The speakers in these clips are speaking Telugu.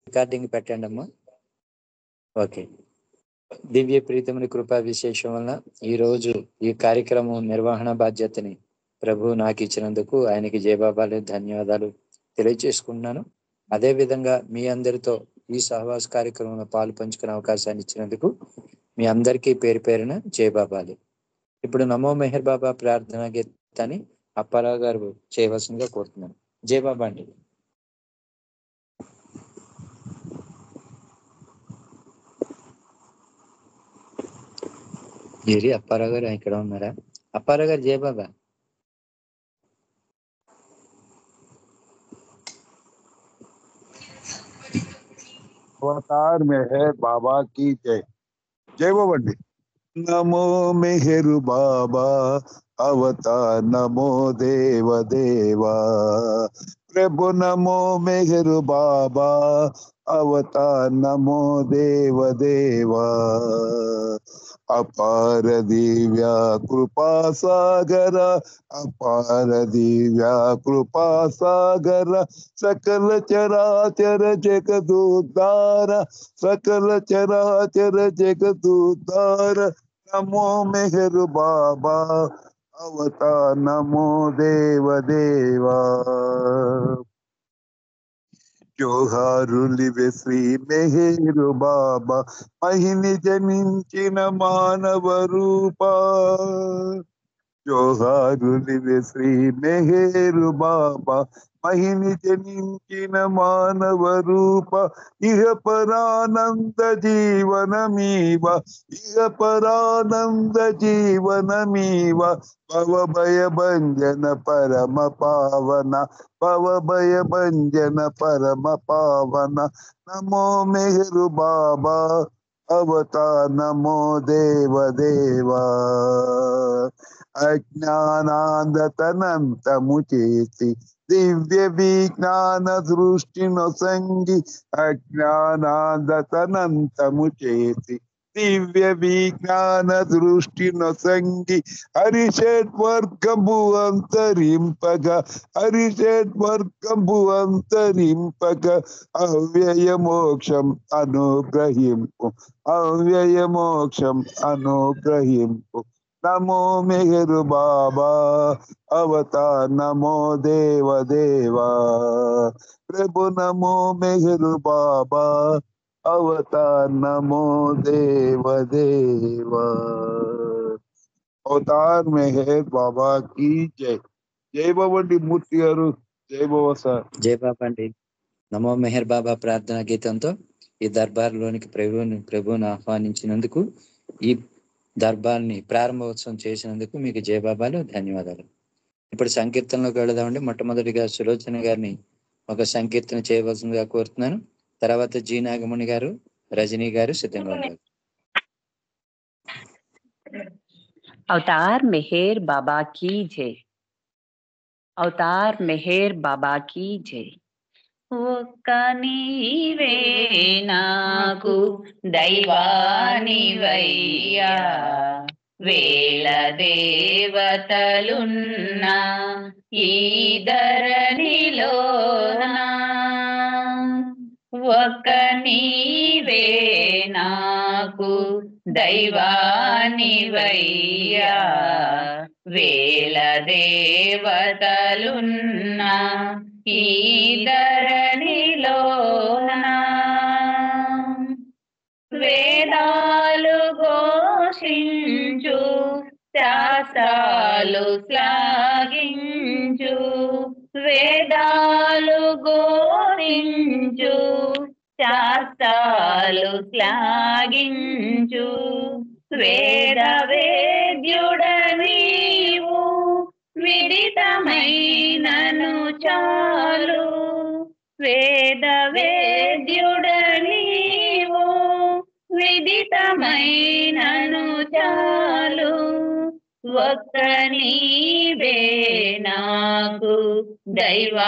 రికార్డింగ్ పెట్టండి అమ్మా. ఓకే. దివ్య ప్రీతముని కృపా విశేషం వలన ఈరోజు ఈ కార్యక్రమం నిర్వహణ బాధ్యతని ప్రభు నాకు ఇచ్చినందుకు ఆయనకి జయబాబాలు ధన్యవాదాలు తెలియజేసుకుంటున్నాను. అదే విధంగా మీ అందరితో ఈ సహవాస కార్యక్రమంలో పాలు పంచుకునే అవకాశాన్ని ఇచ్చినందుకు మీ అందరికీ పేరు పేరున జయబాబాలు. ఇప్పుడు నమో మెహర్ బాబా ప్రార్థనా గీతాన్ని అప్పారావు గారు చేయవలసిందిగా కోరుతున్నాను. జయబాబా అండి. ఏరి అప్పారావు గారు ఇక్కడ ఉన్నారా? అప్పారావు గారు జయబాబా. अवतार मेहर बाबा की जय. जय बाबा. नमो मेहर बाबा अवतार, नमो देव देवा प्रभु, नमो मेहर बाबा अवतार, नमो देव देवा अपार दिव्या कृपा सागर, अपार दिव्या कृपा सागर सकल चराचर जगदुद्धार, सकल चराचर जगदुद्धार नमो मेहर बाबा अवतार, नमो देव देवा జోహారులివే శ్రీ మెహరు బాబా మహిని జనించిన మానవ రూప. జోహారులివే శ్రీ మెహరు బాబా మహిని జనించిన మానవ రూప. ఇహ పరానంద జీవనమీవ, ఇహ పరానంద జీవనమీవ భవ భయ భంజన పరమ పావన, భవ భయ భంజన పరమ పావన నమో మెహరు బాబా అవతార్, నమో దేవ దేవా అజ్ఞానాంధతనంతము చేసి దివ్య విజ్ఞాన దృష్టి నొసంగి, అజ్ఞానాంధతనంతము చేసి దివ్య విజ్ఞాన దృష్టి నొసంగి హరిషడ్వర్గము అంతరింపగా, హరిషడ్వర్గము అంతరింపగా అవ్యయ మోక్షం అనుగ్రహింపు, అవ్యయ మోక్షం అనుగ్రహింపు నమో మెహరు బాబా అవతార్, నమో దేవ దేవా ప్రభు, నమో మెహరు బాబా అవతార్, నమో దేవ దేవా. అవతార్ మెహర్ బాబా की జై. జై బాబా అండి మూర్తి గారు. జై బాబా సార్. జై బాబా అండి. నమో మెహర్ బాబా ప్రార్థనా గీతంతో ఈ దర్బార్లోనికి ప్రభువుని ఆహ్వానించినందుకు, ఈ దర్బార్ని ప్రారంభోత్సవం చేసినందుకు మీకు జయబాబాలు ధన్యవాదాలు. ఇప్పుడు సంకీర్తనలోకి వెళదామండి. మొట్టమొదటిగా సులోచన గారిని ఒక సంకీర్తన చేయవలసిందిగా కోరుతున్నాను. తర్వాత జీ నాగమణి గారు, రజనీ గారు సిద్ధంగా ఉన్నారు. अवतार मेहर बाबा की जय. अवतार मेहर बाबा की जय. ఒక్క నీవే నాకు దైవానివయ్యా, వేల దేవతలున్నా ఈ ధరణిలోనా, ఒక్క నీవే నాకు దైవానివయ్యా, వేల దేవతలున్నా ఈ ధరణిలోనా, వేదాలు ఘోషించు, శాస్త్రాలు శ్లాఘించు, వేదాలు ఘోషించు, శాస్త్రాలు శ్లాఘించు, వేద వేద్యుడ నీవు విదితమైనను చాలు, వేద వేద్యుడ నీవు విదితమైనను చాలు, ఒక్క నీవే నాకు దైవానివయ్యా,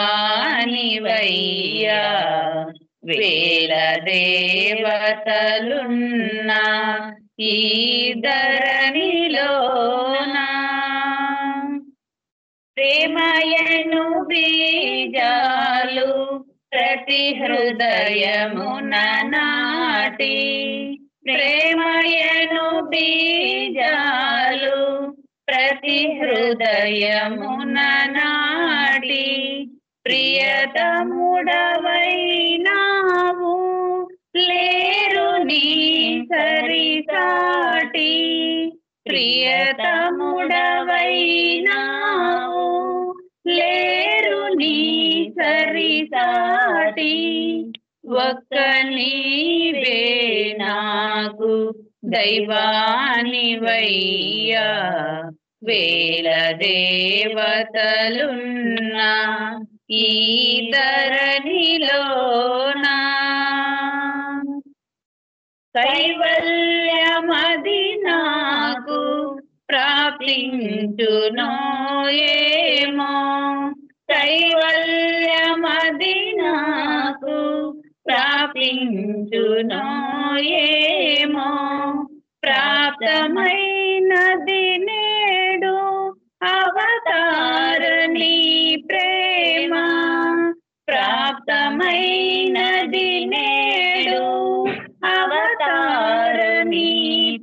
వేల దేవతలున్నా ఈ ధరణిలోనా, ప్రేమయను బీజాలు ప్రతి హృదయమున నాటి ప్రేమయను బీజాలు ప్రతి హృదయమున నాటి ప్రియతముడవైనావు లేరు నీ సరిసాటి ప్రియతముడవైనావు లేరు నీ సరిసాటి ఒక్క నీవే నాకు దైవానివయ్యా వేల దేవతలున్నా ఈ ధరణిలోనా కైవల్యమది నాకు ప్రాప్తించునో ఏమో కైవల్యమది నాకు ప్రాప్తించునో ఏమో ప్రాప్తమైనది నేడు అవతారణి ప్రేమ ప్రాప్తమైనది నేడు అవతారణి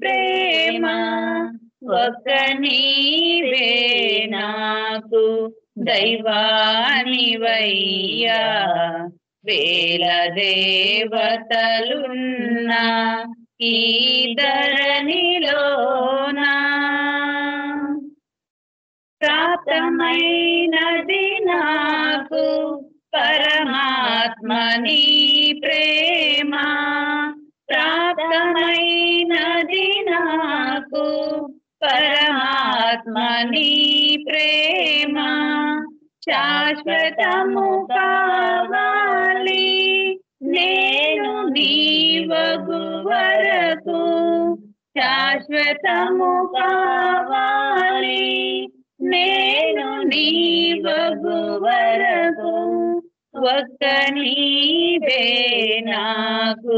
ప్రేమ ఒక్క నీవే నాకు దైవానివయ్యా వేల దేవతలున్నా ఈ ధరణిలోనా ప్రాప్తమైనది నాకు పరమాత్మ నీ ప్రేమ ప్రాప్తమైనది నాకు పరమాత్మ నీ ప్రేమ శాశ్వతము కావాలి నేను నీవగు వరకు శాశ్వతము కావాలి నేను నీవగు వరకు ఒక్క నీవే నాకు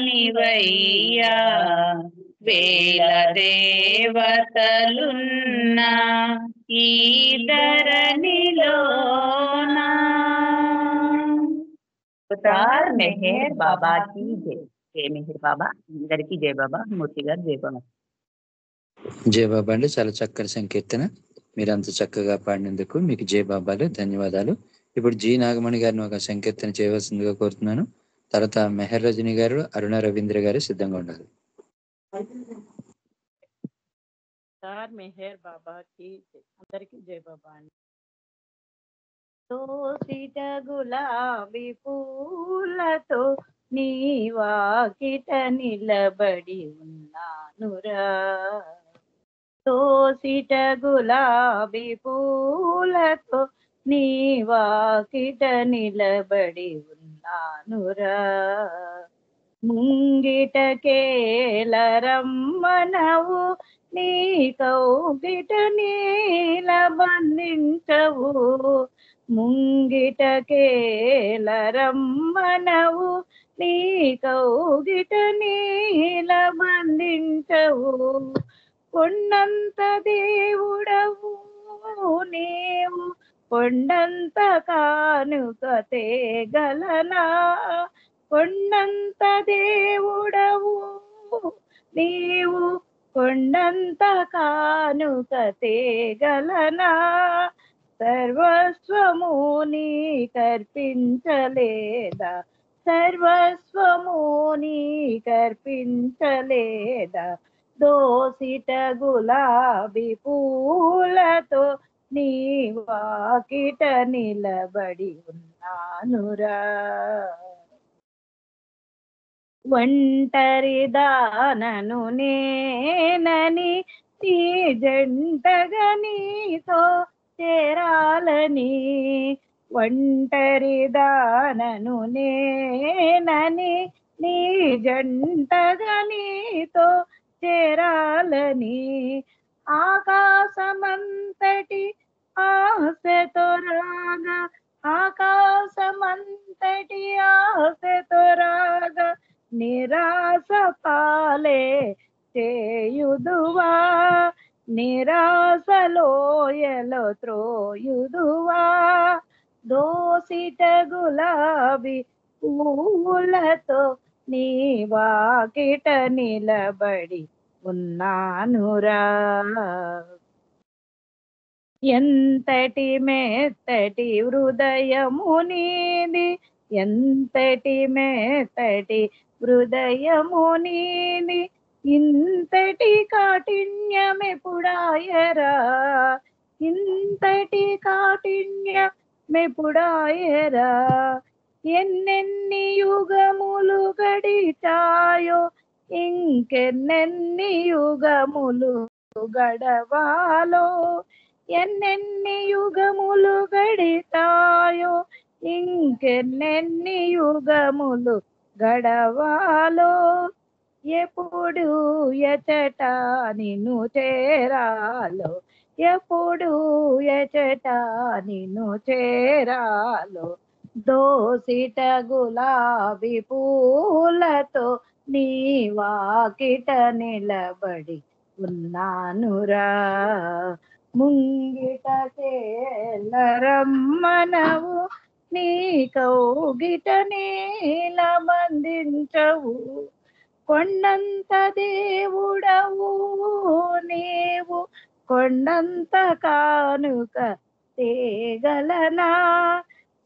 దైవానివయ్యా వేల దేవతలున్నా ఈ ధరణిలోనా అవతార్ మెహర్ బాబా की जय జయ మెహర్ బాబా అందరికీ జయ బాబా మూర్తి గారు జయ బాబా జయ బాబా అండి, చాలా చక్కని సంకీర్తన. మీరు అంత చక్కగా పాడినందుకు మీకు జయ బాబాలు ధన్యవాదాలు. ఇప్పుడు జి నాగమణి గారిని ఒక సంకీర్తన చేయవలసిందిగా కోరుతున్నాను. తర్వాత మెహర్ రజని గారు, అరుణ రవీంద్ర గారు సిద్ధంగా ఉండాలి. అవతార్ మెహర్ బాబా की जय అందరికీ జయ బాబా అండి. తోసిట గులాబీ పూలతో నీ వాకిట నిలబడి ఉన్నానురా తోసిట గులాబీ పూలతో నీ వాకిట నిలబడి ఉన్నానురా ముంగిట కేలరమ్మనవు నీ కౌగిట నీల బంధించవు ముంగిట కేలరమ్మనవు నీ కౌగిట నీల బంధించవు కొండంత దేవుడవు నీవు కొండంత కానుక తేగలనా కొండంత దేవుడవు నీవు కొండంత కానుక తేగలనా సర్వస్వము నీ కర్పించలేదా సర్వస్వము నీ కర్పించలేదా దోసిట గులాబీ పూలతో నీ వాకిట నిలబడి ఉన్నానురా ఒంటరి దానను నేనని నీ జంటగా నీతో చేరాలని ఒంటరి దానను నేనని నీ జంటగా నీతో చేరాలని ఆకాశమంతటి ఆశతో రాగా ఆకాశమంతటి ఆశతో రాగా నిరాశ పాలే చేయుదువా నిరాశలోయలో త్రోయుదువా దోసిట దోసిట గులాబీ పూలతో నీ వాకిట నిలబడి ఉన్నానురా. ఎంతటి మెత్తటి హృదయము నీది, ఎంతటి మెత్తటి హృదయము నీది, ఇంతటి కాఠిన్యమెపుడాయరా, ఇంతటి కాఠిన్యమెపుడాయరా. ఎన్నెన్ని యుగములు గడిచాయో, ఇంకెన్నెన్ని యుగములు గడవాలో, ఎన్నెన్ని యుగములు గడితాయో, ఇంకెన్నెన్ని యుగములు గడవాలో. ఎప్పుడు ఎచట నిన్ను చేరాలో, ఎప్పుడు ఎచట నిన్ను చేరాలో. దోసిట గులాబీ పూలతో నీ వాకిట నిలబడి ఉన్నానురా. ముంగిట చేలరమ్మనవు, నీ కౌగిట నీల బంధించవు. కొండంత దేవుడవు నీవు, కొండంత కానుక తేగలనా.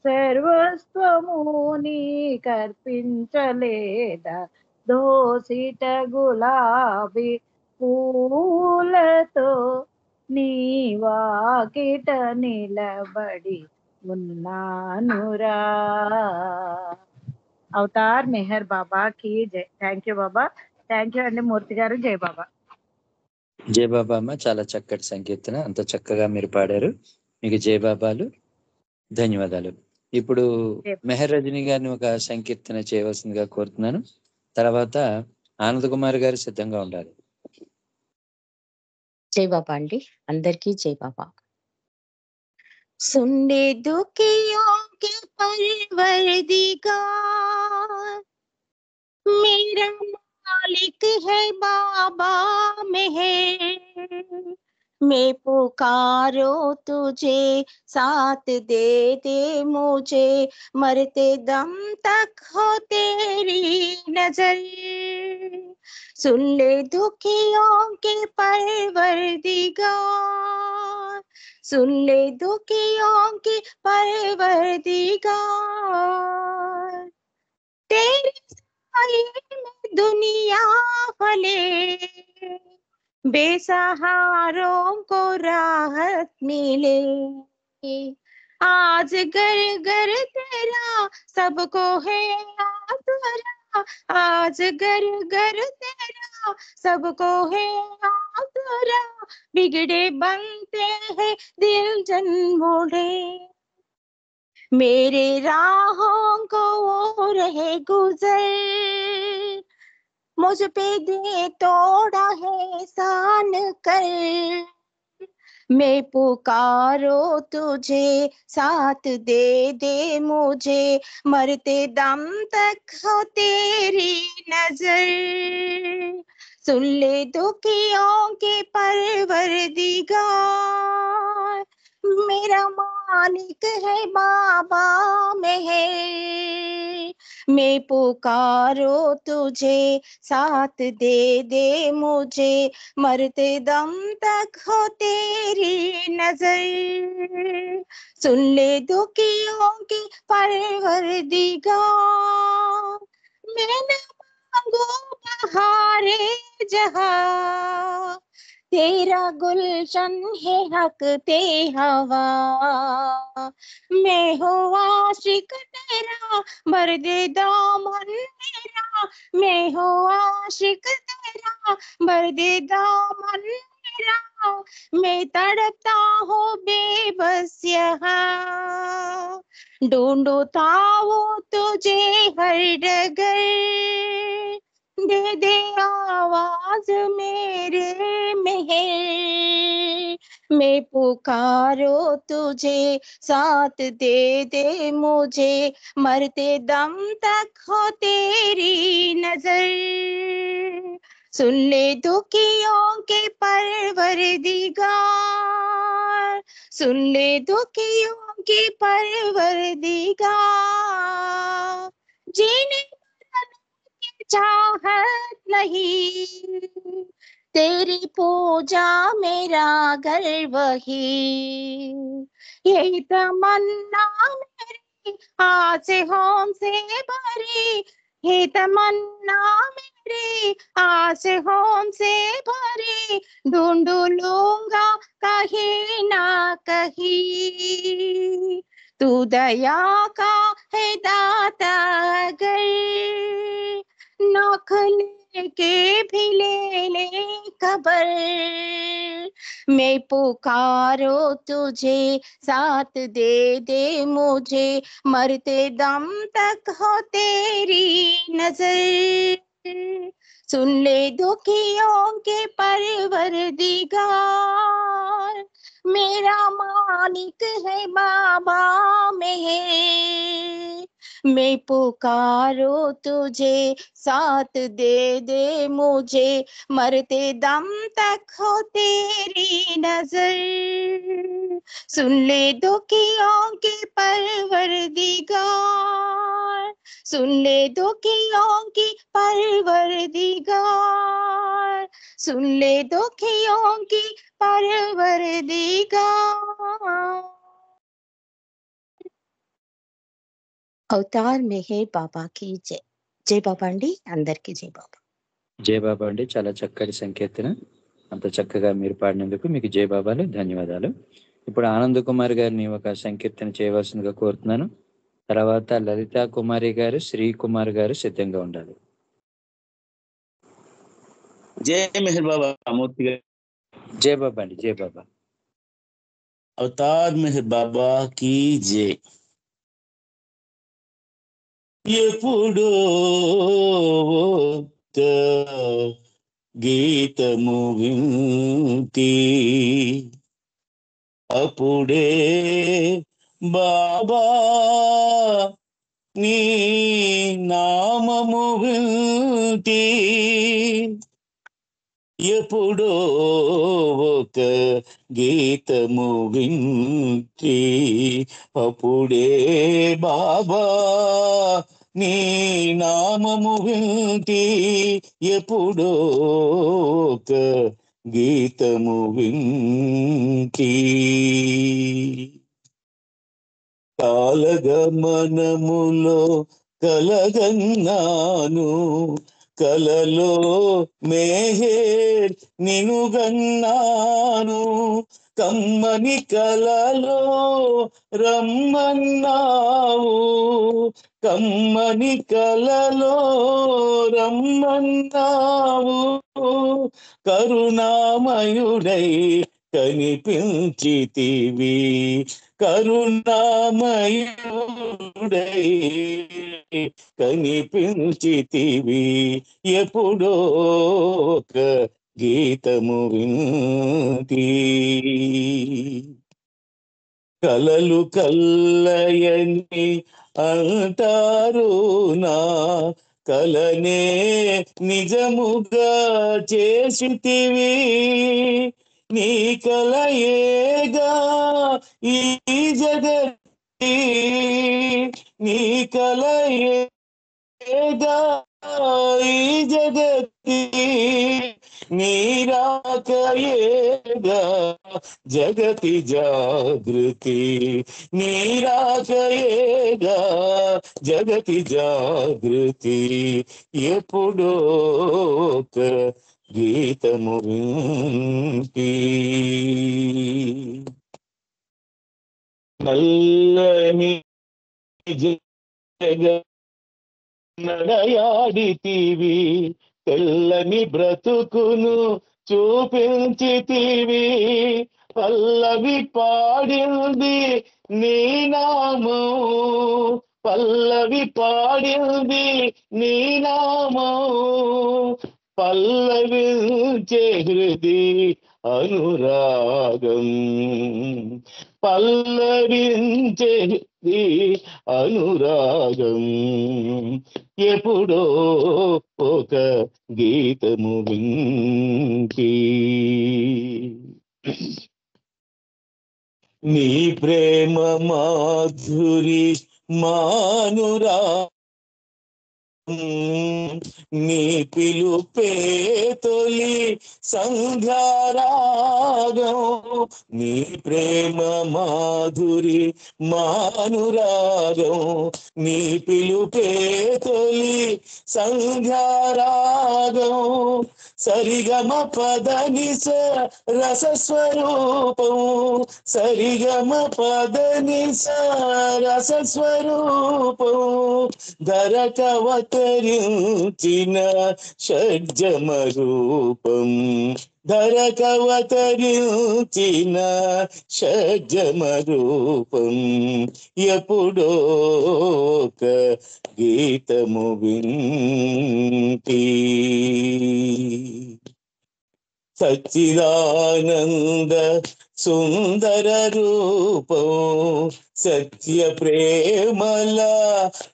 సర్వస్వము నీ కర్పించలేదా, దోసిట గులాబీ పూలతో నీ వాకిట నిలబడి ఉన్నానురా. అవతార్ మెహర్ బాబా కి జై. Thank you Baba. Thank you అండి మూర్తి గారు. జై బాబా. జై బాబా అమ్మ, చాలా చక్కటి సంకీర్తన, అంత చక్కగా మీరు పాడారు. మీకు జై బాబాలు, ధన్యవాదాలు. ఇప్పుడు మెహర్ రజని గారిని ఒక సంకీర్తన చేయవలసిందిగా కోరుతున్నాను. తర్వాత ఆనంద్ కుమార్ గారు సిద్ధంగా ఉండాలి. జై బాబా అండి, అందరికీ జై బాబా. सुनने दुखियों के परवरदिगार, मेरा मालिक है बाबा मेहर। मैं पुकारो तुझे, साथ दे दे मुझे, मरते दम तक हो तेरी नजर। सुन ले दुखियों के परवरदिगार, सुन ले दुखियों की परवरदिगार। तेरे साए में दुनिया फले, बेसहारों को राहत मिले। आज घर घर तेरा सबको है आसरा, आज घर घर तेरा सबको है आसरा। बिगड़े बनते हैं दिल जन मोड़े, मेरे राहों को वो रहे गुजर। मुझ पे दे तोड़ा है एहसान कर, मैं पुकारो तुझे, साथ दे दे मुझे, मरते दम तक हो तेरी नजर। सुन ले दुखियों के परवरदिगार, मेरा मालिक है बाबा मेहर। मैं पुकारो तुझे, साथ दे दे मुझे, मरते दम तक हो तेरी नजर। सुन ले दुखियों की परवरदिगार, मैं न मांगू बहारे जहां, तेरा गुलशन है हक ते हवा। मैं हूँ आशिक तेरा, भर दे दामन मेरा। मैं हूँ आशिक तेरा, भर दे दामन मेरा। मैं तड़पता हूँ बेबस यहाँ, ढूंढता हूँ तुझे हर डगर। दे दे आवाज मेरे मेहर, मैं पुकारो तुझे, साथ दे दे मुझे, मरते दम तक हो तेरी नजर। सुन ले दुखियों के परवरदिगार, सुन ले दुखियों के परवरदिगार, जीने की चाहत नहीं, तेरी पूजा मेरा गर्व ही, यही तमन्ना मेरी आसियों से भरी, ये तमन्ना मेरी आसियों से भरी, ढूंढ लूंगा कहीं ना कहीं, तू दया का है दाता अगर, नख लेके भी ले खबर, मैं पुकारो तुझे साथ दे दे मुझे, मरते दम तक हो तेरी नजर, सुन ले दुखियों के परवरदिगार, मेरा मालिक है बाबा मेहर, मैं पुकारो तुझे साथ दे दे मुझे, मरते दम तक हो तेरी नजर, सुन ले दुखियों के परवरदिगार, सुन ले दुखियों की परवरदिगार, सुन ले दुखियों की परवरदिगार। అవతార్ మెహర్ బాబాకి జై. జై బాబా అండి, అందరికీ జై బాబా. జై బాబా అండి, చాలా చక్కటి సంకీర్తన. అంత చక్కగా మీరు పాడినందుకు మీకు జై బాబాలు, ధన్యవాదాలు. ఇప్పుడు ఆనంద్ కుమార్ గారిని ఒక సంకీర్తన చేయవలసిందిగా కోరుతున్నాను. తర్వాత లలితా కుమారి గారు, శ్రీ కుమార్ గారు సిద్ధంగా ఉండాలి. జై మెహర్ బాబా మూర్తి గారు. జై బాబా అండి, జై బాబా. అవతార్ మెహర్ బాబా కీ జై. ఎప్పుడో గీతము వింటి, అప్పుడే బాబా నీ నామము వింటి, ఎప్పుడో ఒక గీతము వింటి, అప్పుడే బాబా నీ నామము వింటి, ఎప్పుడో ఒక గీతము వింటి, కాలగమనములో కలగన్నాను, కలలో మెహర్ నినుగన్నాను, కమ్మని కలలో రమ్మన్నావు, కమ్మని కలలో రమ్మన్నావు, కరుణామయుడై కనిపించితివి, కరుణామయుడై కనిపించితివి, ఎప్పుడో ఒక గీతము వింటి, కలలు కల్లయని అంటారు నా కలనే నిజముగా చేసితివి, నీ కలయేగా ఈ జగతి, నీ కలయేగా ఈ జగతి, నీరాకయేగా జగతి జాగృతి, నీరాకయేగా జగతి జాగృతి, ఎప్పుడో ఒక గీతము వింటి, నల్లని జగ నడయాడితివి, తెల్లని బ్రతుకును చూపించితివి, పల్లవి పాడింది నీ నామం, పల్లవి పాడింది నీ నామం, పల్లవించే హృది అనురాగం, పల్లవించే హృది అనురాగం, ఎప్పుడో ఒక గీతము వింటి, నీ ప్రేమ మాధురి మానురా నీ పిలుపే తొలి సంధ్యారాగం నీ ప్రేమ మాధురి మానురాగం నీ పిలుపే తొలి సంధ్యారాగం సరిగమ పదనిస రసస్వరూపం సరిగమ పదనిస రసస్వరూపం ధరకవతరించిన షడ్జమ రూపం ధరకవతరించిన షడ్జమ రూపం ఎప్పుడో ఒక గీతము వింటి సచ్చిదానంద సుందర రూపం సత్య ప్రేమల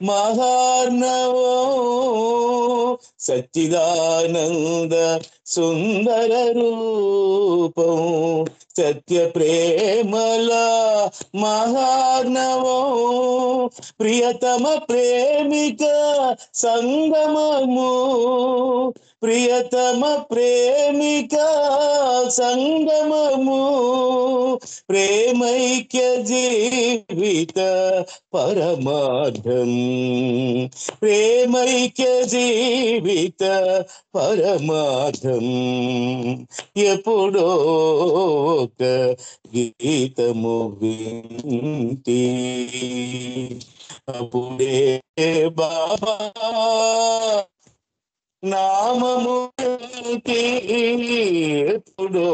మహార్ణవం సచ్చిదానంద సుందర రూపం సత్య ప్రేమల మహార్ణవం ప్రియతమ ప్రేమిక సంగమము ప్రియతమ ప్రేమిక సంగమము ప్రేమైక్య జీవిత పరమార్థం ప్రేమైక్య జీవిత పరమార్థం ఎప్పుడో ఒక గీతము వింటి అప్పుడే బాబా నామము ఎప్పుడో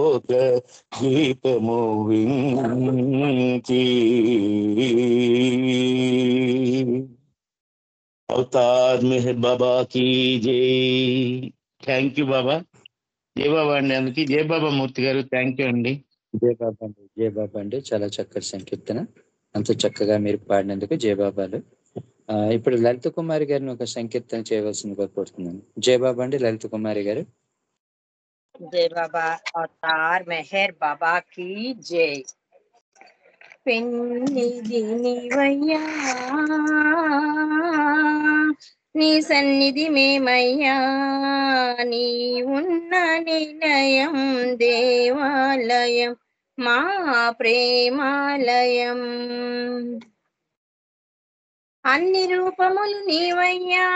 ఒక గీతము వింటి అవతార్ మెహర్ బాబా की జై థ్యాంక్ యూ బాబా జై బాబా అండి అందుకే జై బాబా మూర్తి గారు థ్యాంక్ యూ అండి జై బాబా అండి చాలా చక్కటి సంకీర్తన అంత చక్కగా మీరు పాడినందుకు జై బాబాలు ఇప్పుడు లలిత కుమారి గారిని ఒక సంకీర్తన చేయవలసిందిగా కోరుతున్నాను జై బాబా అండి లలిత కుమారి గారు జై బాబా అవతార్ మెహర్ బాబా की జై పెన్నిధి నీవయ్యా నీ సన్నిధి మేమయ్యా నీ ఉన్న నిలయం దేవాలయం మా ప్రేమాలయం అన్ని రూపములు నీవయ్యా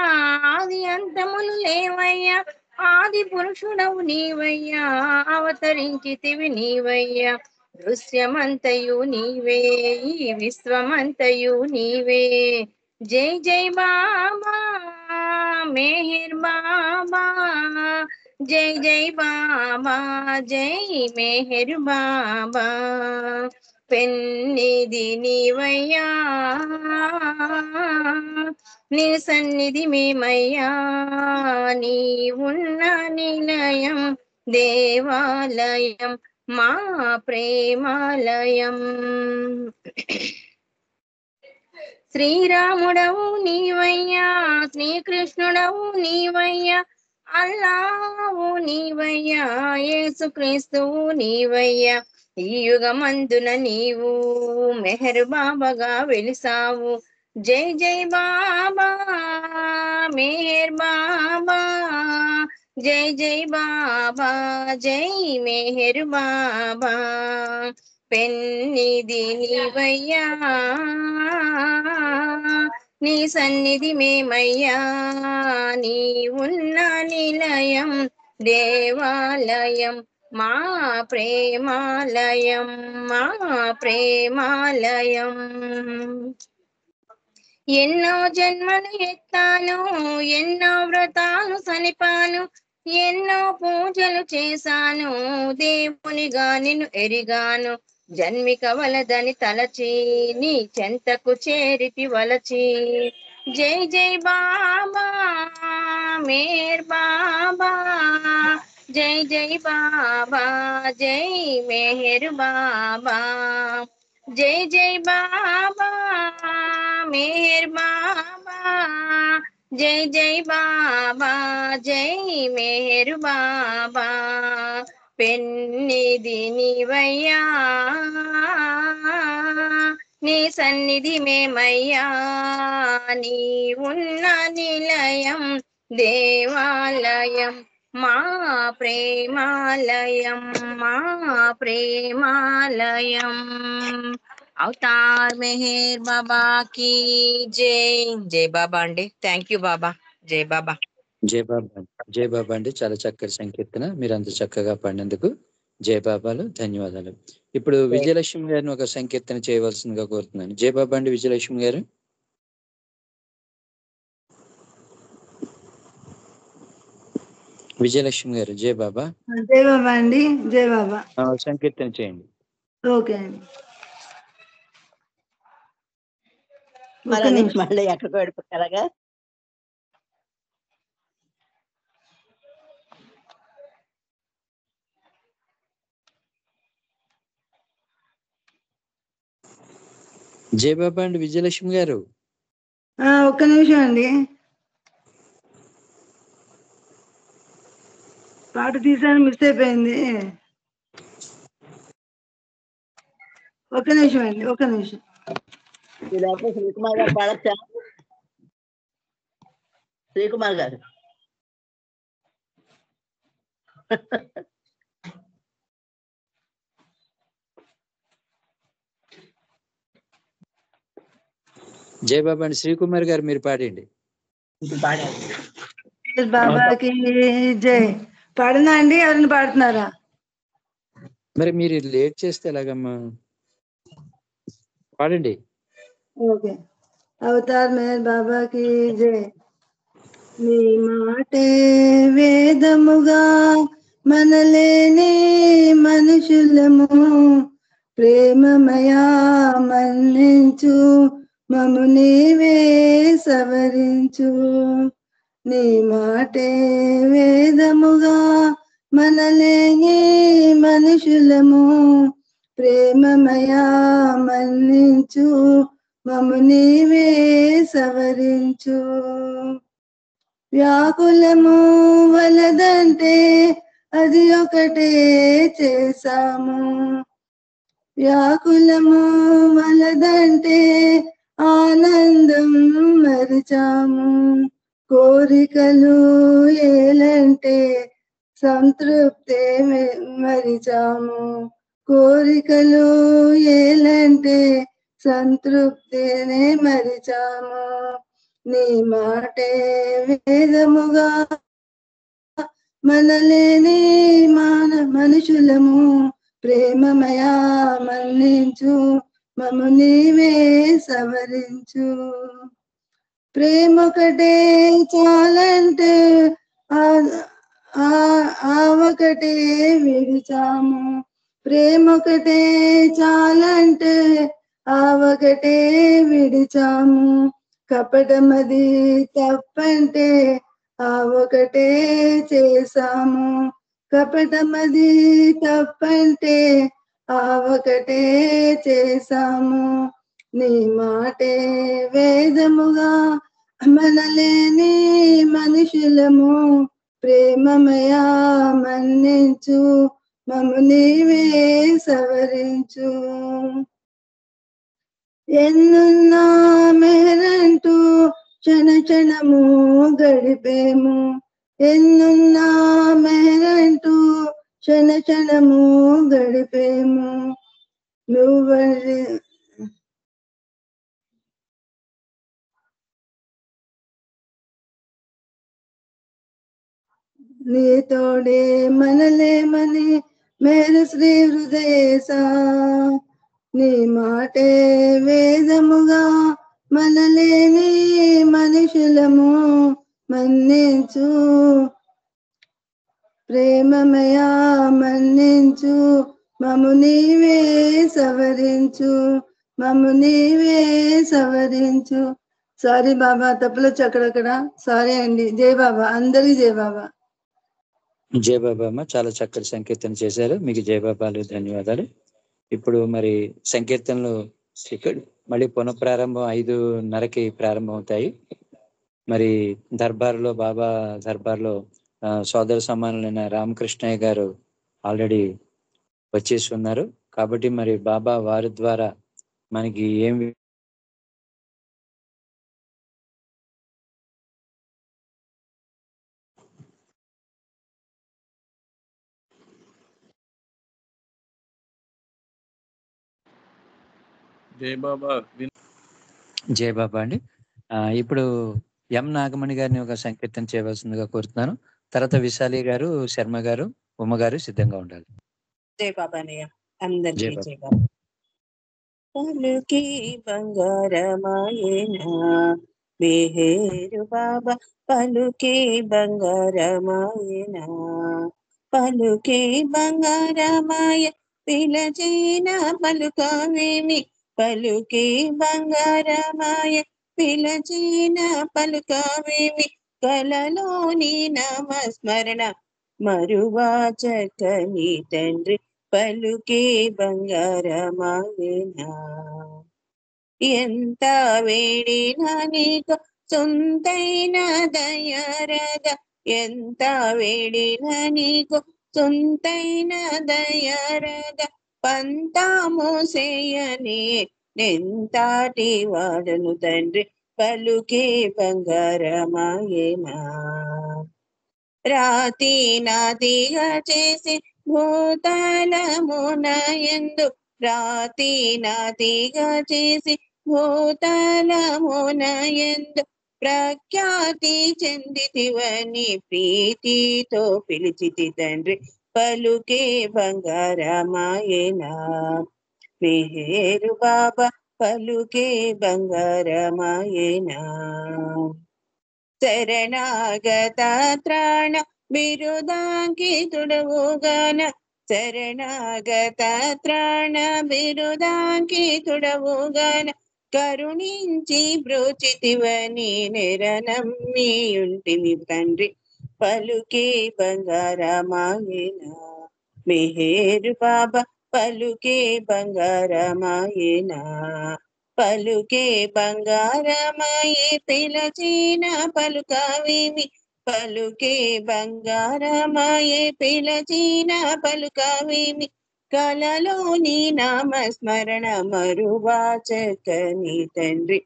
ఆది అంతములు లేవయ్యా ఆది పురుషుడవు నీవయ్యా అవతరించితివి నీవయ్యా దృశ్యమంతయు నీవే ఈ విశ్వమంతయు నీవే జై జై బాబా మెహర్ బాబా జై జై బాబా జై మెహర్ బాబా పెన్నిధి నీవయ్యా నీ సన్నిధి మేమయ్యా నీ ఉన్న నిలయం దేవాలయం మా ప్రేమాలయం శ్రీరాముడవు నీవయ్యా శ్రీకృష్ణుడవు నీవయ్యా అల్లావు నీవయ్యా యేసుక్రీస్తువు నీవయ్యా ఈ యుగమందున నీవు మెహర్ బాబాగా వెలిసావు జై జై బాబా మెహర్ బాబా జై జై బాబా జై మెహర్ బాబా పెన్నిధి నీవయ్యా నీ సన్నిధి మేమయ్యా నీ ఉన్న నిలయం దేవాలయం మా ప్రేమాలయం మా ప్రేమాలయం ఎన్నో జన్మలు ఎత్తాను ఎన్నో వ్రతాలు సనిపాను ఎన్నో పూజలు చేశాను దేవునిగా నిన్ను ఎరిగాను జన్మిక వలదని తలచి నీ చెంతకు చేరితి వలచి జై జై బాబా మేర్ బాబా జై జై బాబా జై మెహర్ బాబా జై జై బాబా మెహర్ బాబా జై జై బాబా జై మెహర్ బాబా పెన్నిధి నీవయ్యా సన్నిధి మేమయ్యా, నీ ఉన్న నిలయం దేవాలయం, మా ప్రేమాలయం, మా ప్రేమాలయం. అవతార్ మెహర్ బాబా की జై. జై బాబా అండి. థ్యాంక్ యూ బాబా. జై బాబా. జై బాబా. జై బాబా అండి. చాలా చక్కటి సంకీర్తన, మీరు అంత చక్కగా పాడినందుకు జై బాబాలు, ధన్యవాదాలు. ఇప్పుడు విజయలక్ష్మి గారిని ఒక సంకీర్తన చేయవలసిందిగా కోరుతున్నాను. జై బాబా అండి విజయలక్ష్మి గారు. విజయలక్ష్మి గారు జై బాబా. జై బాబా అండి. జై బాబా. సంకీర్తన చేయండి. ఓకే అండి. మళ్ళీ ఎక్కడికి వెళ్ళిపోతారా? జై బాబా అండి విజయలక్ష్మి గారు. ఒక్క నిమిషం అండి, పాట తీసాను, మిస్ అయిపోయింది. ఒక్క నిమిషం అండి, ఒక్క నిమిషం. శ్రీకుమార్ గారు పాడచ్చా? శ్రీకుమార్ గారు. జై బాబా అండి శ్రీకుమార్ గారు మీరు పాడండి. బాబాకి జై. పాడినా అండి, ఎవరిని పాడుతున్నారా? మరి మీరు లేట్ చేస్తే ఎలాగమ్మా, పాడండి. ఓకే. అవతార్ మెహర్ బాబాకి జై. నీ మాటే వేదముగా మనలేని మనుషులము, ప్రేమమయా మన్నించు మము నీవే సవరించు. నీ మాటే వేదముగా మనలేని మనుషులము, ప్రేమమయా మన్నించు మము నీవే సవరించు. వ్యాకులము వలదంటే అది ఒకటే చేశాము, వ్యాకులము వలదంటే ఆనందం మరిచాము. కోరికలు ఏలంటే సంతృప్తే మరిచాము, కోరికలు ఏలంటే సంతృప్తినే మరిచాము. నీ మాటే వేదముగా మనలేని మనుషులము, ప్రేమమయా మన్నించు మము నీవే సవరించు. ప్రేమొకటే చాలంటే ఒకటే విడిచాము, ప్రేమొకటే చాలంటే ఒకటే విడిచాము. కపటమది తప్పంటే ఒకటే చేశాము, కపటమది తప్పంటే ఒకటే చేశాము. నీ మాటే వేదముగా మనలేని మనుషులము, ప్రేమమయా మన్నించు మము నీవే సవరించు. ఎన్నున్నా మెహరంటూ క్షణ క్షణము గడిపేము, ఎన్నున్నా మెహరంటూ క్షణ క్షణము గడిపేము. నువ్వరి నీ తోడే మనలేమని మేరు శ్రీ హృదయేశా. నీ మాటే వేదముగా మనలేని మనుషులము, మన్నించు ప్రేమమయా మన్నించు మము నీవే సవరించు, మము నీవే సవరించు. సారీ బాబా, తప్పులొచ్చు అక్కడక్కడ, సారీ అండి. జై బాబా, అందరికీ జై బాబా. జై బాబా అమ్మ, చాలా చక్కటి సంకీర్తన చేశారు, మీకు జై బాబాలు, ధన్యవాదాలు. ఇప్పుడు మరి సంకీర్తనలు ఇక్కడ మళ్ళీ పునఃప్రారంభం 5:30కి ప్రారంభం అవుతాయి. మరి దర్బార్లో బాబా దర్బార్లో సోదర సమానులైన రామకృష్ణయ్య గారు ఆల్రెడీ వచ్చేసి ఉన్నారు. కాబట్టి మరి బాబా వారి ద్వారా మనకి ఏం జై బాబా జయ బాబా అండి. ఇప్పుడు ఎం నాగమణి గారిని ఒక సంకీర్తన చేయవలసిందిగా కోరుతున్నాను. తర్వాత విశాలి గారు, శర్మ గారు, ఉమ్మ గారు సిద్ధంగా ఉండాలి. జై బాబా అన్నయ్య. అందరికీ జై బాబా. జై బాబా. పలుకి బంగారమాయేనా మెహేరు బాబా, పలుకి బంగారమాయేనా, పలుకి బంగారమాయ పిలచిన పలుకవేమి, పలుకి బంగారమాయ పిలచిన పలుకవేమి, కలలోని నామస్మరణ మరువా చక్కని తండ్రి, పలుకే బంగారమాయేనా. ఎంత వేడినా నీకు సొంతైన దయరద, ఎంత వేడినా నీకు సొంతైన దయరద, పంతాము సేయని నెంతాటి వాడను తండ్రి, పలుకే బంగారమాయేనా. రాతి నాతిగా చేసి భూతలమునయందు, రాతి నాతిగా చేసి భూతలమునయందు, ప్రఖ్యాతి చెందితివని ప్రీతితో పిలిచితి తండ్రి, పలుకే బంగారమాయేనా. మెహేరు బాబా, పలుకే బంగారమాయేనా. శరణాగత త్రాణ బిరుదాంకితుడవుగాన, శరణాగత త్రాణ బిరుదాంకితుడవుగాన, కరుణించి బ్రోచితివని నిరనమ్మియుంటిమి తండ్రి, పలుకే బంగారమాయేనా. మెహేరు బాబా, పలుకే బంగారమాయేనా. పలుకే బంగారమాయే పిలచిన పలుకవేమి, పలుకే బంగారమాయే పిలచిన పలుకవేమి, కలలోని నామస్మరణ మరువా చక్కని తండ్రి,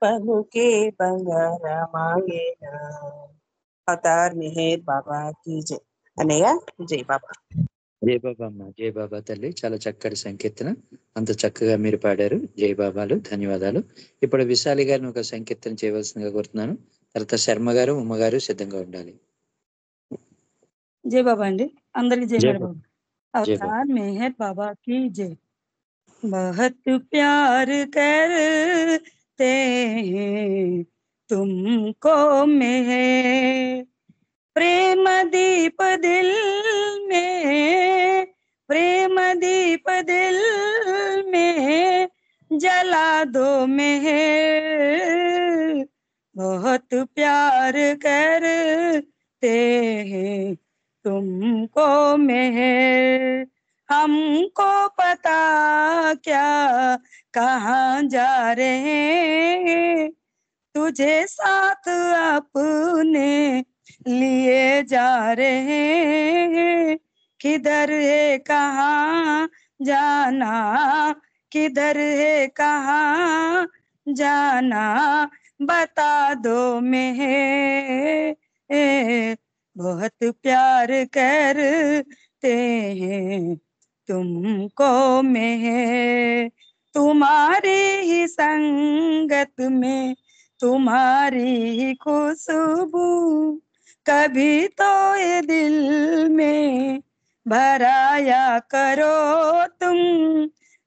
పలుకే బంగారమాయేనా. అవతార్ మెహేర్ బాబా కీ జై. అన్నయ్య జై బాబా. జై బాబా అమ్మ, జై బాబా తల్లి. చాలా చక్కటి సంకీర్తన, అంత చక్కగా మీరు పాడారు. జై బాబాలు, ధన్యవాదాలు. ఇప్పుడు విశాలి గారిని ఒక సంకీర్తన చేయవలసిందిగా కోరుతున్నాను. తర్వాత శర్మ గారు, ఉమ్మ గారు సిద్ధంగా ఉండాలి. జై బాబా అండి. అందరికి జై జై మేర బాబా. బాబా. జై బాబా. अवतार मेहर बाबा की जय। बहुत प्यार करते हैं तुमको मेहर, प्रेम दीप दिल में, प्रेम दीप दिल में जला दो मेहर, बहुत प्यार करते हैं तुमको मेहर, हमको पता क्या कहाँ जा रहे हैं, तुझे साथ अपने लिए जा रहे हैं, किधर है कहाँ जाना, किधर है कहाँ जाना, बता दो मेहर, बहुत प्यार करते हैं तुमको मेहर, तुम्हारी ही संगत में तुम्हारी ही खुशबू, कभी तो ये दिल में भराया करो तुम,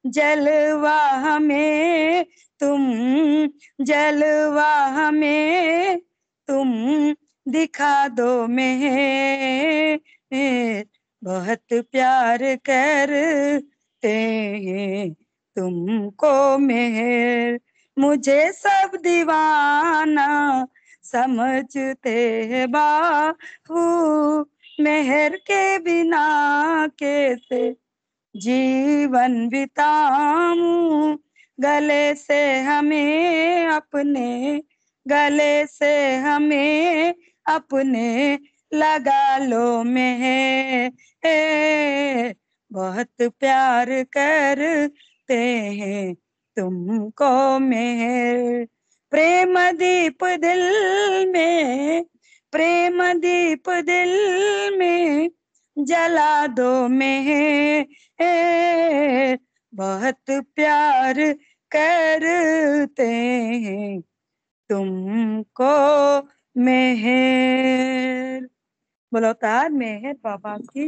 जलवा हमें तुम, जलवा हमें तुम दिखा दो मेहर, बहुत प्यार करते हैं तुमको मेहर, मुझे सब दीवाना समझते हैं बाबू, मेहर के बिना कैसे जीवन बिताऊं, गले से हमें अपने, गले से हमें अपने लगा लो मेहर, बहुत प्यार करते हैं तुमको मेहर प्रेम दीप दिल में, प्रेम दीप दिल में जला दो मेहर, बहुत प्यार करते हैं तुमको मेहर। बोलो अवतार मेहर बाबा की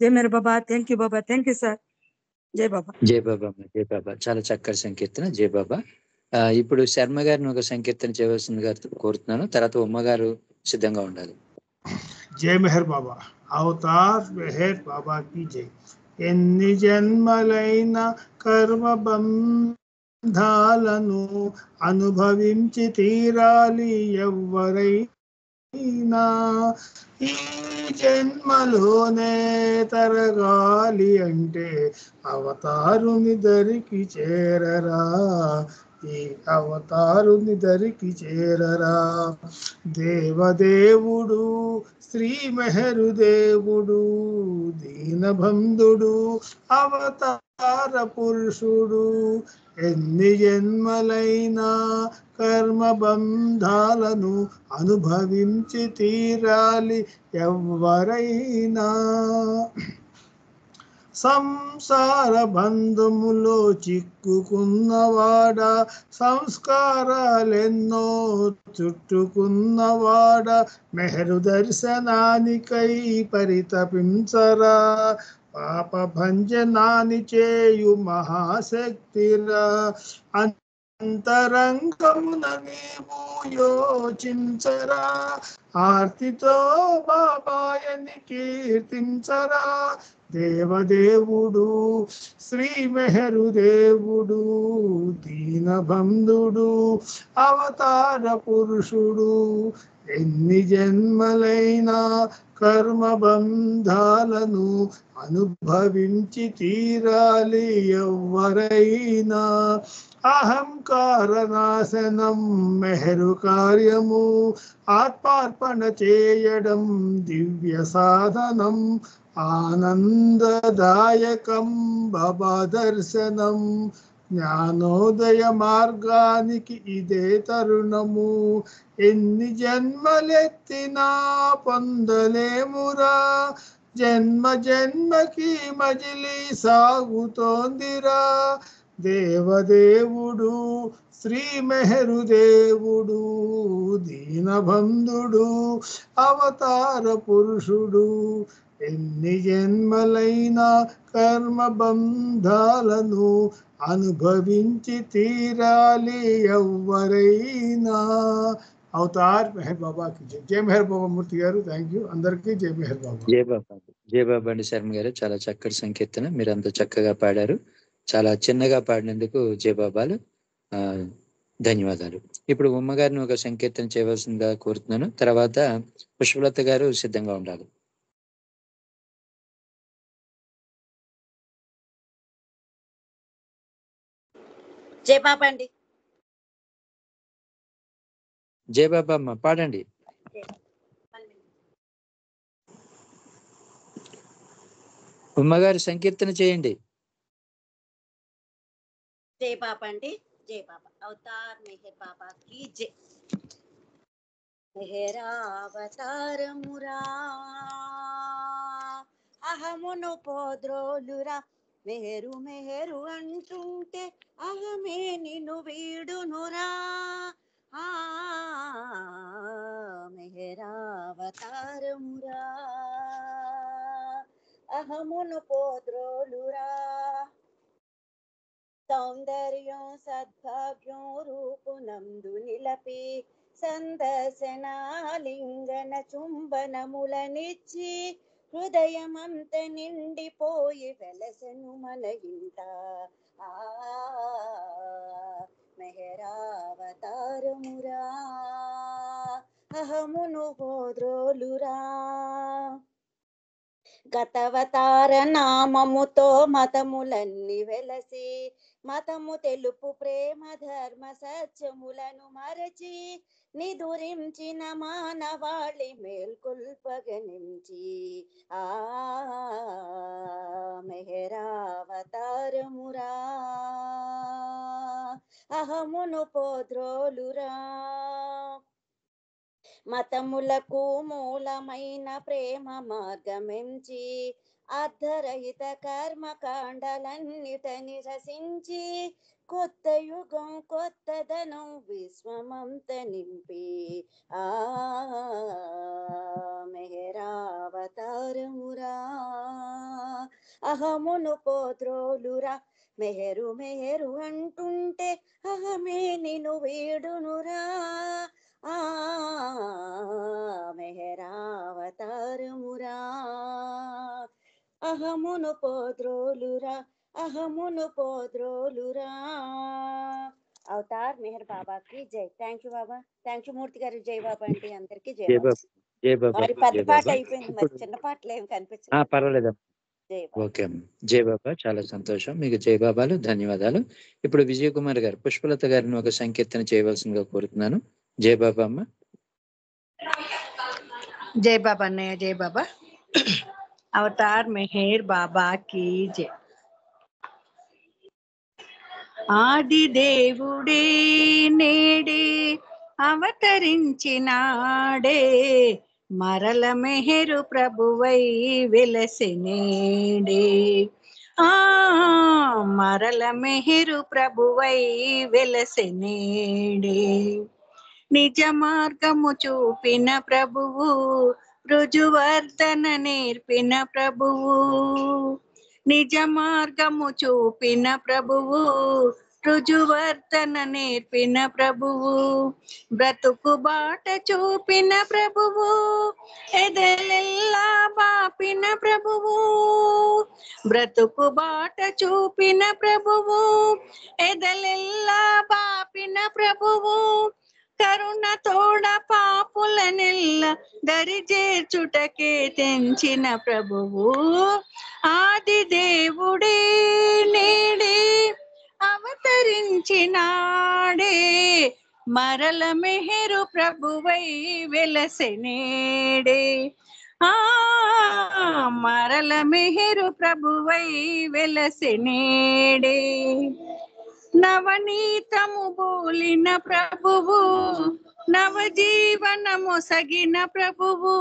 जय। मेरे Baba, thank you Baba, thank you sir. జై బాబా. జై బాబా, జై బాబా. చాలా చక్కటి సంకీర్తన, జై బాబా. ఇప్పుడు శర్మ గారిని ఒక సంకీర్తన చేయవలసిందిగా కోరుతున్నాను. తర్వాత ఉమ్మ గారు సిద్ధంగా ఉండాలి. జై మెహర్ బాబా, అవతార్ మెహర్ బాబా की జై. ఎన్ని జన్మలైన కర్మ బంధాలను అనుభవించి తీరాలి ఎవ్వరైనా, ఈ జన్మలోనే తరగాలి అంటే అవతారుని దరికి చేరరా, ఈ అవతారుని దరికి చేరరా. దేవదేవుడు శ్రీ మెహరు దేవుడు, దీనబంధుడు అవతార పురుషుడు, ఎన్ని జన్మలైనా కర్మ బంధాలను అనుభవించి తీరాలి ఎవ్వరైనా. సంసార బంధములో చిక్కుకున్నవాడ, సంస్కారాలెన్నో చుట్టుకున్నవాడ, మెహరు దర్శనానికై పరితపించరా, పాప భంజనాని చేయు మహాశక్తిరా. అంతరంగమున నీవు యోచించరా, ఆర్తితో బాబాయని కీర్తించరా. దేవదేవుడు శ్రీ మెహరు దేవుడు, దీనబంధుడు అవతార పురుషుడు, ఎన్ని జన్మలైనా కర్మ బంధాలను అనుభవించి తీరాలి ఎవ్వరైనా. అహంకార నాశనం మెహరు కార్యము, ఆత్మార్పణ చేయడం దివ్య సాధనం, ఆనందదాయకం బాబా దర్శనం. జ్ఞానోదయ మార్గానికి ఇదే తరుణము, ఎన్ని జన్మలెత్తినా పొందలేమురా, జన్మ జన్మకి మజిలీ సాగుతోందిరా. దేవదేవుడు శ్రీ మెహరు దేవుడు, దీనబంధుడు అవతార పురుషుడు, ఎన్ని జన్మలైనా కర్మ బంధాలను అనుభవించి తీరాలి ఎవ్వరైనా. అవతార్ మెహర్ బాబా కి జై. జై మెహర్ బాబా మూర్తి గారు, థ్యాంక్ యూ. అందరికీ జై మెహర్ బాబా. జై బాబా, జై బాబా అండి. శర్మ గారు చాలా చక్కటి సంకీర్తన, మీరు అంత చక్కగా పాడారు. చాలా చిన్నగా పాడినందుకు జై బాబాలు, ధన్యవాదాలు. ఇప్పుడు ఉమ్మగారిని ఒక సంకీర్తన చేయవలసిందిగా కోరుతున్నాను. తర్వాత పుష్పలత గారు సిద్ధంగా ఉండాలి. జై బాబా అండి. జై బాబా అమ్మ, పాడండి. ఉమ్మగారు సంకీర్తన చేయండి. జై బాబా అండి. జై బాబా. అవతార్ మెహర్ బాబా की జై. మెహరావతారమురా అహమును పోద్రోలురా, మెహరు మెహరు అంటుంటే అహమే నిన్ను వీడునురా. మెహరావతారమురా అహమును పోద్రోలురా, సౌందర్యం సద్భాగ్యం రూపునందు నిలపి సందర్శనాలింగన చుంబనములనిచ్చి హృదయమంత నిండిపోయి వెలసను మన ఇంట. మెహరావతారమురా అహమును హోద్రోలురా, గతవతార నామముతో మతములన్నీ వెలసి మతము తెలుపు ప్రేమ ధర్మ సత్యములను మరచి నిదురించిన మానవాళి మేల్కొల్పగనించి ఆ మెహరావతారమురా అహమును పోద్రోలురా మతములకు మూలమైన ప్రేమ మార్గమెంచి అర్ధరహిత కర్మకాండలన్నిటని రసించి కొత్త యుగం కొత్తదనం విశ్వమంత నింపి ఆ మెహరావతారమురా అహమును పోద్రోలురా మెహరు మెహరు అంటుంటే అహమే నిన్ను వీడునురా ఆ మెహరావతారమురా అహమును పోద్రోలురా అహమును పోద్రోలురా. అవతార్ మెహర్ బాబాకి జై. Thank you Baba. Thank you Murthy గారు. జై బాబా అండి. అందరికి జై జై బాబా. బాబా. జై బాబా. మరి పెద్ద జై పాట బాబా. అయిపోయింది, మరి చిన్న పాటలు ఏమి కనిపించలేదు. పర్వాలేదు. జై బాబా. ఓకే అమ్మ. జై బాబా. చాలా సంతోషం. మీకు జై బాబాలు, ధన్యవాదాలు. ఇప్పుడు విజయ్ కుమార్ గారు పుష్పలత గారిని ఒక సంకీర్తన చేయవలసిందిగా కోరుతున్నాను. జై బాబా అమ్మ. జై బాబా అన్నయ్య. జై బాబా. అవతార్ మెహర్ బాబా కీ జై. ఆది దేవుడే నేడే అవతరించినాడే మరల మెహరు ప్రభువై వెలసినేడే ఆ మరల మెహరు ప్రభువై వెలసినేడే నిజ మార్గము చూపిన ప్రభువు రుజువర్ధన నేర్పిన ప్రభువు నిజ మార్గము చూపిన ప్రభువు రుజువర్ధన నేర్పిన ప్రభువు బ్రతుకు బాట చూపిన ప్రభువు ఎదలెల్లా బాపిన ప్రభువు బ్రతుకు బాట చూపిన ప్రభువు ఎదలెల్లా బాపిన ప్రభువు కరుణ తోడ పాపులనెల్ల దరి చేర్చుటకే తెంచిన ప్రభువు ఆది దేవుడే నేడే అవతరించినాడే మరల మెహరు ప్రభువై వెలసెనేడే ఆ మరల మెహరు ప్రభువై వెలసెనేడే నవనీతము బోలిన ప్రభువు నవజీవనము సగిన ప్రభువు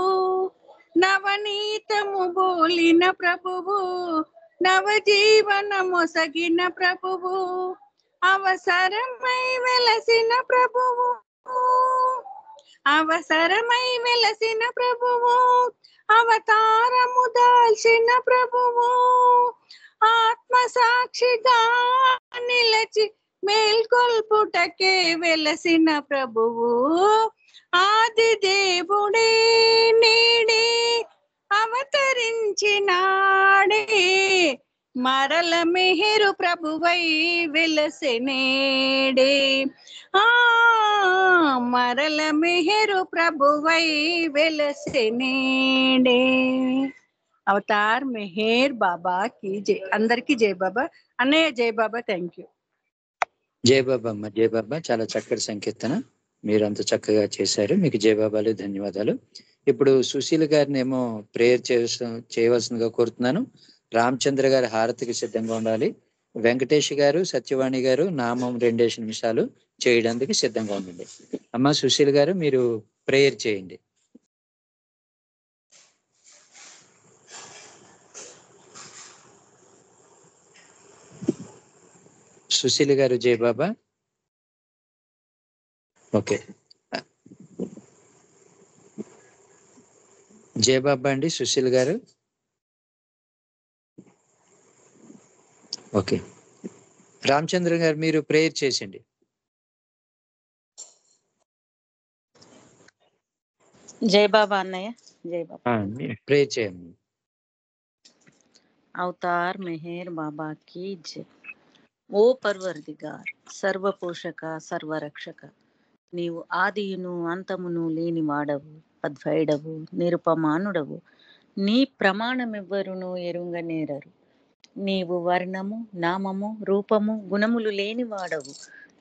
నవనీతము బోలిన ప్రభువు నవజీవనము సగిన ప్రభువు అవసరమై వెలసిన ప్రభువు అవసరమై వెలసిన ప్రభువు అవతారము దాల్చిన ప్రభువు ఆత్మ సాక్షిగా నిలచి మేల్కొల్పుటకే వెలసిన ప్రభువు ఆది దేవుడే నేడే అవతరించినాడే మరల మెహరు ప్రభువై వెలసెనేడే ఆ మరల మెహరు ప్రభువై వెలసెనేడే అవతార్ మెహర్ బాబా కి జై. అందరికి జై బాబా. అన్నయ్య జై బాబా. Thank you. జై బాబా అమ్మ. జై బాబా. చాలా చక్కటి సంకీర్తన మీరు అంత చక్కగా చేశారు. మీకు జై బాబాలు, ధన్యవాదాలు. ఇప్పుడు సుశీల్ గారిని ఏమో ప్రేయర్ చేయవలసిందిగా కోరుతున్నాను. రామచంద్ర గారి హారతికి సిద్ధంగా ఉండాలి. వెంకటేష్ గారు, సత్యవాణి గారు నామం 2 నిమిషాలు చేయడానికి సిద్ధంగా ఉండండి. అమ్మ సుశీల్ గారు మీరు ప్రేయర్ చేయండి. సుశీల్ గారు జై బాబా. ఓకే జై బాబా అండి సుశీల్ గారు. ఓకే రామచంద్ర గారు మీరు ప్రేయర్ చేసండి. జై బాబా అన్నయ్య. జై బాబా. ప్రేయర్ చేయండి. అవతార్ మెహర్ బాబా की जय. ఓ పర్వర్దిగార్, సర్వపోషక సర్వరక్షక, నీవు ఆదియును అంతమును లేని వాడవు, అద్వైడవు, నిరుపమానుడవు. నీ ప్రమాణమెవ్వరును ఎరుంగనేరరు. నీవు వర్ణము, నామము, రూపము, గుణములు లేనివాడవు.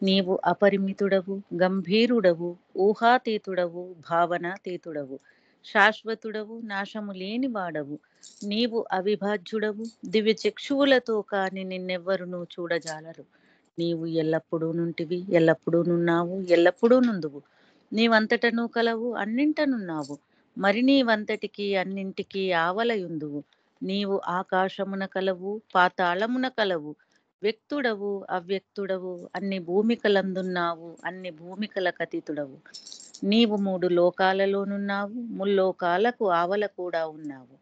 నీవు అపరిమితుడవు, గంభీరుడవు, ఊహాతీతుడవు, భావనాతీతుడవు, శాశ్వతుడవు, నాశము లేనివాడవు. నీవు అవిభాజ్యుడవు, దివ్య చక్షువులతో కాని నిన్నెవ్వరునూ చూడజాలరు. నీవు ఎల్లప్పుడూ నుంటివి, ఎల్లప్పుడూ నున్నావు, ఎల్లప్పుడూ నుందువు. నీవంతటను కలవు, అన్నింటనున్నావు. మరి నీవంతటికి అన్నింటికి ఆవలయుందువు. నీవు ఆకాశమున కలవు, పాతాళమున కలవు. వ్యక్తుడవు, అవ్యక్తుడవు, అన్ని భూమికలందున్నావు, అన్ని భూమికలకతీతుడవు. నీవు 3 లోకాలలోనున్నావు, ముల్లోకాలకు ఆవల కూడా ఉన్నావు.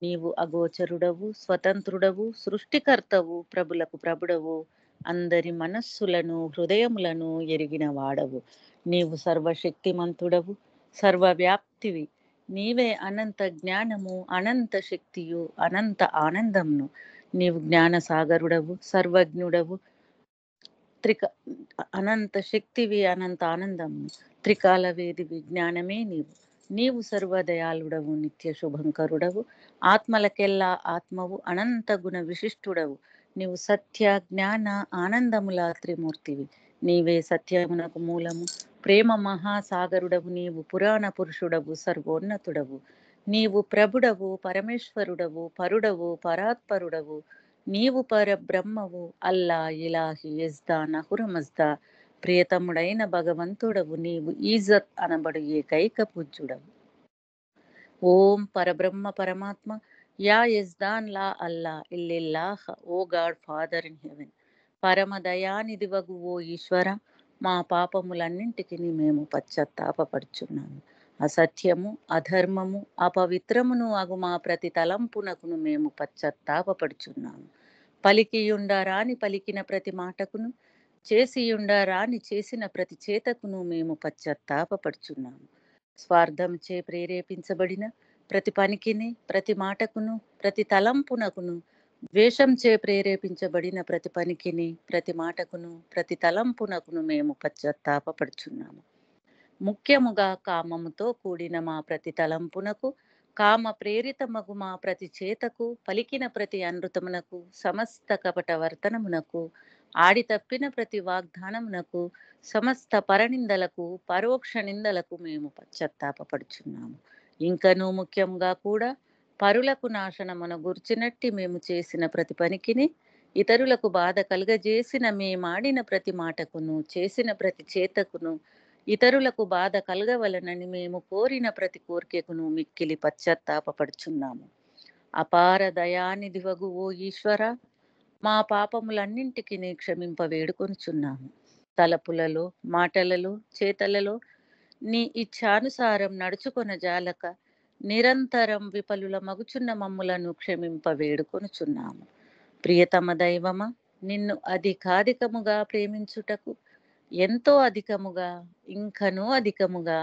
నీవు అగోచరుడవు, స్వతంత్రుడవు, సృష్టికర్తవు, ప్రభులకు ప్రభుడవు, అందరి మనస్సులను హృదయములను ఎరిగిన వాడవు. నీవు సర్వశక్తిమంతుడవు, సర్వవ్యాప్తివి. నీవే అనంత జ్ఞానము, అనంత శక్తియు, అనంత ఆనందమును. నీవు జ్ఞానసాగరుడవు, సర్వజ్ఞుడవు, అనంత శక్తివి, అనంత ఆనందమును. త్రికాల వేది విజ్ఞానమే నీవు. నీవు సర్వదయాళుడవు, నిత్య శుభంకరుడవు, ఆత్మలకెల్లా ఆత్మవు, అనంత గుణ విశిష్టుడవు. నీవు సత్య, జ్ఞాన, ఆనందముల త్రిమూర్తివి. నీవే సత్యమునకు మూలము, ప్రేమ మహాసాగరుడవు. నీవు పురాణ పురుషుడవు, సర్వోన్నతుడవు. నీవు ప్రభుడవు, పరమేశ్వరుడవు, పరుడవు, పరాత్పరుడవు. నీవు పరబ్రహ్మవు, అల్లా, ఇలాహి, యజ్దా, నహురమజ్దా, ప్రియతముడైన భగవంతుడవు. నీవు ఈజత్ అనబడు ఏకైక పూజ్యుడవు. ఓం పరబ్రహ్మ పరమాత్మ, యా యజ్దాన్ లా అల్లా ఇల్లిల్లాహ్, O God Father in heaven. పరమ దయానిధివగు ఓ ఈశ్వర, మా పాపములన్నింటికి మేము పశ్చాత్తాపపడుచున్నాము. అసత్యము, అధర్మము, అపవిత్రమును అగు మా ప్రతి తలంపునకును మేము పశ్చాత్తాపపడుచున్నాము. పలికియుండరాని పలికిన ప్రతి మాటకును, చేసియుండరాని చేసిన ప్రతి చేతకును మేము పశ్చాత్తాపపడుచున్నాము. స్వార్థంచే ప్రేరేపించబడిన ప్రతి పనికిని, ప్రతి మాటకును, ప్రతి తలంపునకును, ద్వేషంచే ప్రేరేపించబడిన ప్రతి పనికిని, ప్రతి మాటకును, ప్రతి తలంపునకును మేము పశ్చాత్తాపపడుచున్నాము. ముఖ్యముగా కామముతో కూడిన మా ప్రతి తలంపునకు, కామ ప్రేరితమగు మా ప్రతి చేతకు, పలికిన ప్రతి అనృతమునకు, సమస్త కపట వర్తనమునకు, ఆడి తప్పిన ప్రతి వాగ్దానమునకు, సమస్త పరనిందలకు, పరోక్ష నిందలకు మేము పశ్చాత్తాపపడుచున్నాము. ఇంకనూ ముఖ్యంగా కూడా పరులకు నాశనమున గుర్చినట్టి మేము చేసిన ప్రతి పనికిని, ఇతరులకు బాధ కలుగజేసిన మేమాడిన ప్రతి మాటకును, చేసిన ప్రతి చేతకును, ఇతరులకు బాధ కలగవలనని మేము కోరిన ప్రతి కోరికకును మిక్కిలి పశ్చాత్తాపపడుచున్నాము. అపార దయానిధివగు ఓ ఈశ్వర, మా పాపములన్నింటికి క్షమింప వేడుకొనుచున్నాము. తలపులలో, మాటలలో, చేతలలో నీ ఇచ్ఛానుసారం నడుచుకొన జాలక నిరంతరం విఫలుల మగుచున్న మమ్ములను క్షమింప వేడుకొనుచున్నాము. ప్రియతమ దైవమ, నిన్ను అధికాధికముగా ప్రేమించుటకు, ఎంతో అధికముగా, ఇంకనూ అధికముగా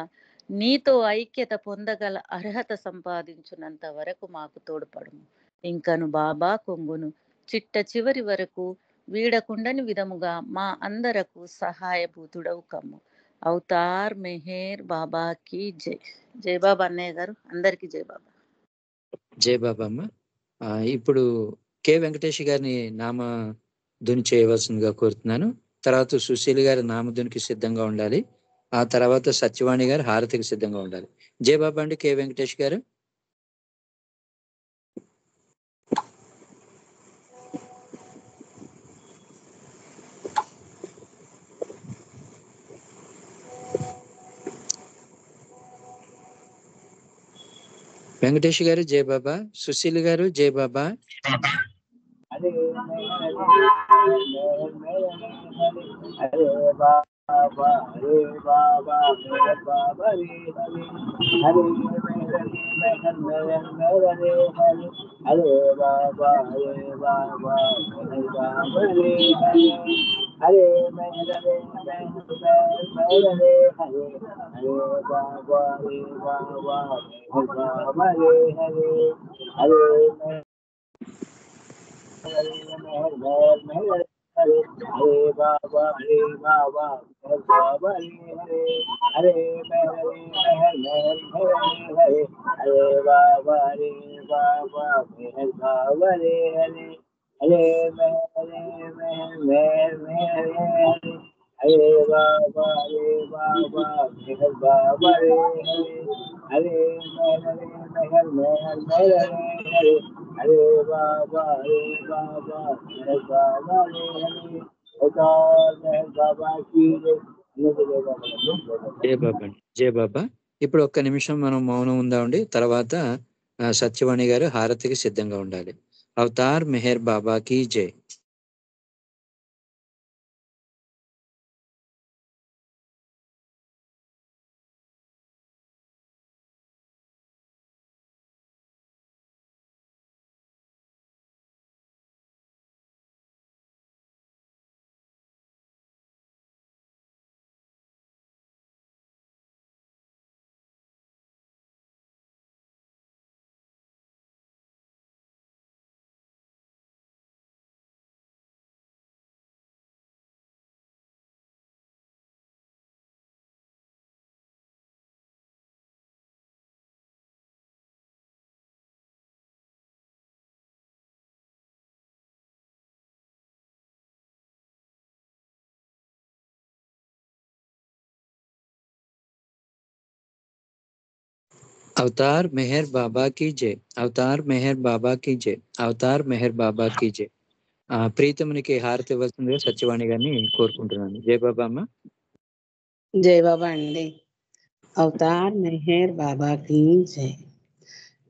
నీతో ఐక్యత పొందగల అర్హత సంపాదించున్నంత వరకు మాకు తోడ్పడుము. ఇంకను బాబా కొంగును చిట్ట చివరి వరకు వీడకుండని విధముగా మా అందరకు సహాయభూతుడవు కమ్ము. అవతార్ మెహేర్ బాబాకి జై. జై బాబా అన్నయ్య గారు, అందరికీ జై బాబా. జై బాబా అమ్మ. ఇప్పుడు కె వెంకటేష్ గారిని నామధుని చేయవలసిందిగా కోరుతున్నాను. తర్వాత సుశీల్ గారి నామధునికి సిద్ధంగా ఉండాలి. ఆ తర్వాత సత్యవాణి గారు హారతికి సిద్ధంగా ఉండాలి. జై బాబా అండి. కె వెంకటేష్ గారు. వెంకటేష్ గారు జై బాబా. సుశీల్ గారు జై బాబా. హరే బాబా, హరే బాబా, హరే బాబా, హరే హరే, హరే హరే బాబా, హరే బాబా, హరే బాబా, హరే హరే, హరే హరే హరే బాబా, హరే బాబా, హరే బాబా, హరే హరే, హరే హరే బాబా, హరే బాబా, హరే బాబా, హరే హరే, హరే బాబా, హరే బాబా, హరే బాబా, హరే హరే, हरे मेहर मेहर मेहर हरे बाबा मेहर बाबा रे हरे मेहर मेहर मेहर हरे हरे बाबा मेहर बाबा रे हरे अवतार मेहर बाबा की जय జయ బాబా అండి. జయ బాబా. ఇప్పుడు ఒక్క నిమిషం మనం మౌనం ఉందామండి. తర్వాత సత్యవాణి గారు హారతికి సిద్ధంగా ఉండాలి. అవతార్ మెహర్ బాబాకి జై. అవతార్ మెహర్ బాబా కి జై. అవతార్ మెహర్ బాబా కి జై. అవతార్ మెహర్ బాబా కి జై. ప్రీతమునికి హారతి ఇవ్వాల్సిందిగా సత్యవాణి గారిని కోరుకుంటున్నాను. జయ బాబా అమ్మ. జై బాబా అండి. అవతార్ మెహర్ బాబా కి జై.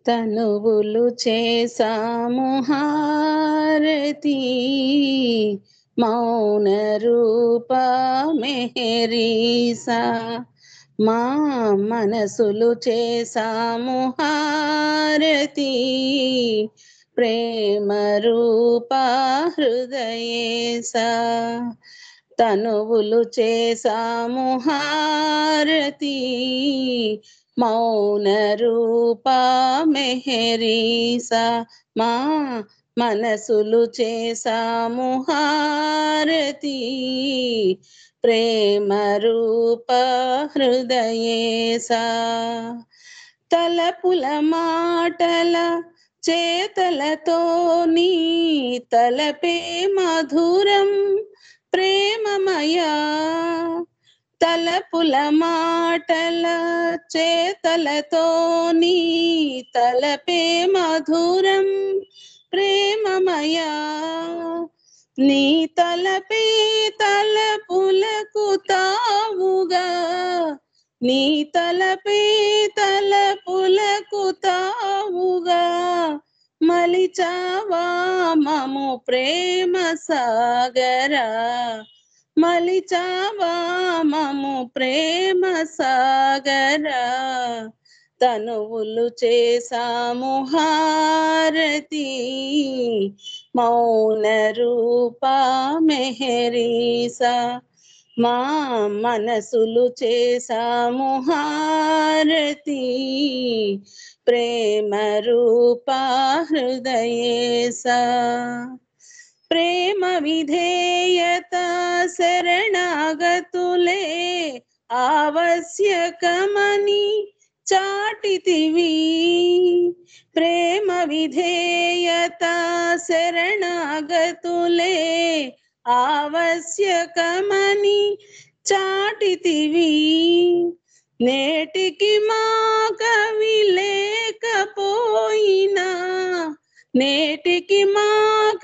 తనువులు చేసాము హారతి మౌన రూప మెహరీసా మా మనసులు చేసాము హారతి ప్రేమ రూప హృదయేసా తనువులు చేసాము హారతి మౌన రూప మెహరీసా మా మనసులు చేసాము హారతి ప్రేమ రూప హృదయేసా తలపుల మాటల చేతలతో నీ తలపే మధురం ప్రేమమయా తలపుల మాటల చేతలతో నీ తలపే మధురం ప్రేమమయా నీ తలపే తలపులకు తావుగా నీ తలపే తలపులకు తావుగా మలిచావా మము ప్రేమ సాగరా మలిచావా మము ప్రేమ సాగరా తనువులు చేసాము హారతి మౌన రూప మెహరీసా మా మనసులు చేసాము హారతి ప్రేమ రూప హృదయేసా ప్రేమ విధేయత శరణాగతులే ఆవశ్యకమని చాటితివి ప్రేమ విధేయత శరణాగతులే ఆవశ్యకమని చాటితివి నేటికి మా కవి లేకపోయినా నేటికి మా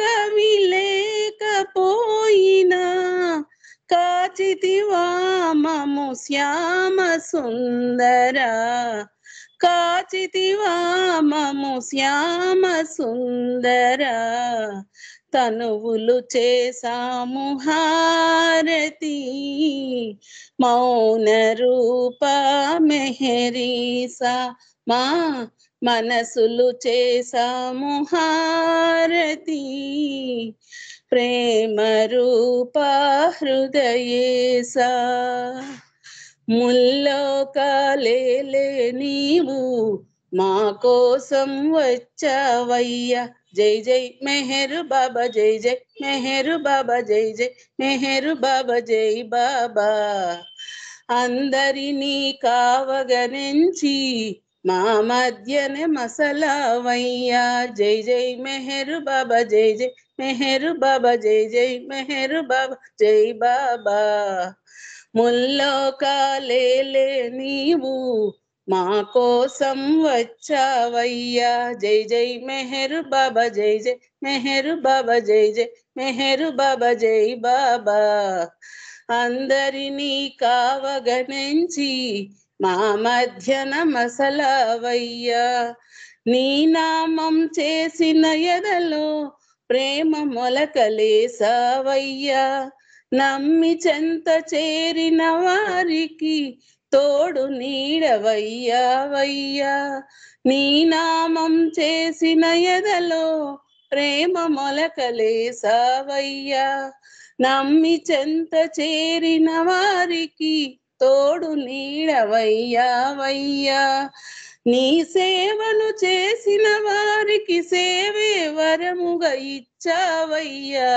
కవి లేకపోయినా కాచితివా మము శ్యామ సుందర కాచితివా మము శ్యామ సుందర తనువులు చేసాము హారతి మౌన రూప మెహరీసా మా మనసులు చేసాము హారతి ప్రేమ రూప హృదయేసా ముల్లోకాలేలే నీవు మా కోసం వచ్చావయ్యా జై జై మెహరు బాబా జై జై మెహరు బాబా జై జై మెహరు బాబా జై బాబా అందరినీ కావగనించి మా మధ్యనే మసలావయ్యా జై జై మెహరు బాబా జై జై మెహర్ బాబా జై జై మెహర్ బాబా జై బాబా ముల్లోకాలేలే నీవు మా కోసం వచ్చావయ్యా జై జై మెహర్ బాబా జై జై మెహర్ బాబా జై జై మెహర్ బాబా జై బాబా అందరినీ కావగనించి మా మధ్యన మసలవయ్యా నీ నామం చేసిన ఎదలో ప్రేమ మొలకలేసావయ్యా నమ్మి చెంత చేరిన వారికి తోడు నీడవయ్యావయ్యా నీ నామం చేసిన ఎదలో ప్రేమ మొలకలేసావయ్యా నమ్మి చెంత చేరిన వారికి తోడు నీడవయ్యావయ్యా నీ సేవను చేసిన వారికి సేవే వరముగా ఇచ్చావయ్యా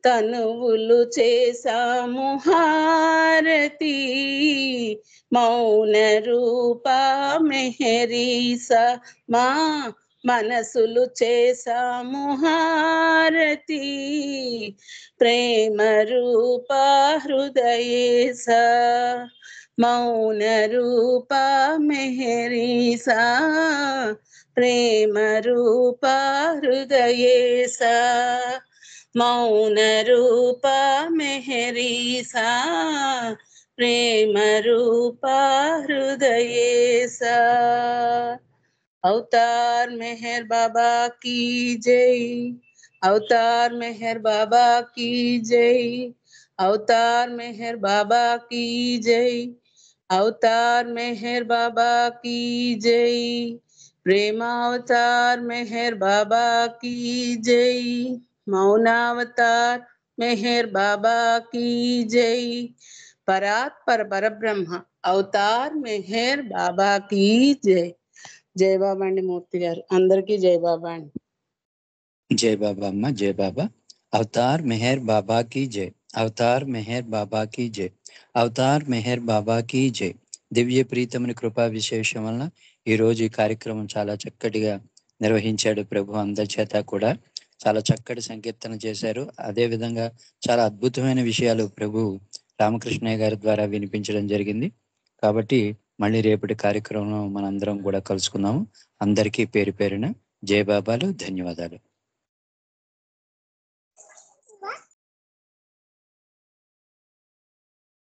తనువులు చేసాము హారతి మౌన రూపా మెహరీసా మా మనసులు చేసాము హారతి ప్రేమ రూపా హృదయేసా మౌన రూపా మెహరీసా ప్రేమ రూపా హృదయేసా మౌన రూపా మెహరీసా ప్రేమ రూపా హృదయేసా अवतार मेहर बाबा की जय अवतार मेहर बाबा की जय अवतार मेहर बाबा की जय अवतार मेहर बाबा की जय प्रेमावतार मेहर बाबा की जय मौनावतार मेहर बाबा की जय परात्पर परब्रह्म अवतार मेहर बाबा की जय జై బాబా అండి మూర్తి గారు అందరికీ జై బాబా అండి జై బాబా అమ్మ జై బాబా అవతార్ మెహర్ బాబా కీ జై అవతార్ మెహర్ బాబా కీ జై అవతార్ మెహర్ బాబా కీ జై దివ్య ప్రీతముని కృపా విశేషం వలన ఈ రోజు ఈ కార్యక్రమం చాలా చక్కటిగా నిర్వహించాడు ప్రభు అందరి చేత కూడా చాలా చక్కటి సంకీర్తన చేశారు అదే విధంగా చాలా అద్భుతమైన విషయాలు ప్రభు రామకృష్ణయ్య గారి ద్వారా వినిపించడం జరిగింది కాబట్టి మళ్ళీ రేపటి కార్యక్రమంలో మనందరం కూడా కలుసుకుందాము అందరికీ పేరు పేరున జై బాబాలు ధన్యవాదాలు